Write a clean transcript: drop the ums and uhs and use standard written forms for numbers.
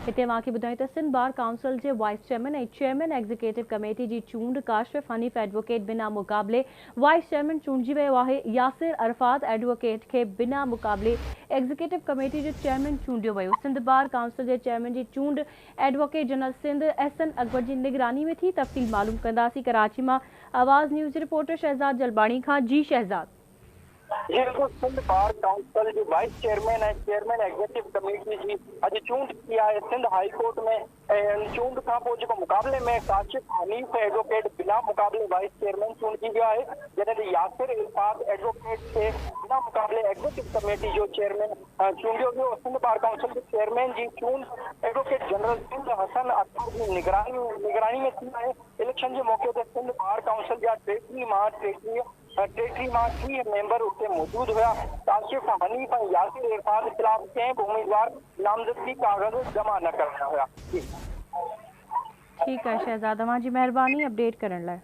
हिते मांखे ॿुधायूं त सिंध बार काउंसिल जे वाइस चेयरमैन ऐं चेयरमैन एग्ज़ीक्यूटिव कमेटी जी चूंड काशिफ़ हनीफ़ एडवोकेट बिना मुक़ाबले वाइस चेयरमैन चूंडिजी वियो आहे। यासिर अरफात एडवोकेट खे बिना मुक़ाबले एग्ज़ीक्यूटिव कमेटी जो चेयरमैन चूंडियो वियो। सिंध बार काउंसिल जे चेयरमैन जी चूंड एडवोकेट जनरल सिंध एहसन अकबर जी निगरानी में थी। तफ़सील मालूम कंदासीं। कराची मां आवाज़ न्यूज़ जी रिपोर्टर शहज़ाद जलबाणी खां। जी शहज़ाद। जी बिल्कुल, सिंध बार काउंसिल जो वाइस चेयरमैन है चेयरमैन एग्जीक्यूटिव कमेटी जी अॼु चूंड थी आहे सिंध हाई कोर्ट में। चूंड खां पोइ जेको मुक़ाबले में काशिफ़ हनीफ़ एडवोकेट बिना मुक़ाबले वाइस चेयरमैन चूंडिजी वियो आहे, जॾहिं यासिर अरफात एडवोकेट खे बिना मुक़ाबले एग्जीक्यूटिव कमेटी जो चेयरमैन चूंडियो वियो। सिंध बार काउंसिल जे चेयरमैन जी चूंड एडवोकेट जनरल सिंध एहसन अकबर जी निगरानी में थी आहे। इलेक्शन जे मौके ते सिंध बार काउंसिल जा 33 मां 30 मेंबर उते मौजूद हुआ। काशिफ़ हनीफ़ ऐं यासिर अरफात खिलाफ़ कंहिं बि उम्मीदवार नामज़दगी कागज़ जमा न कराया हुआ। ठीक है शहज़ाद, तव्हांजी महिरबानी अपडेट करण लाइ।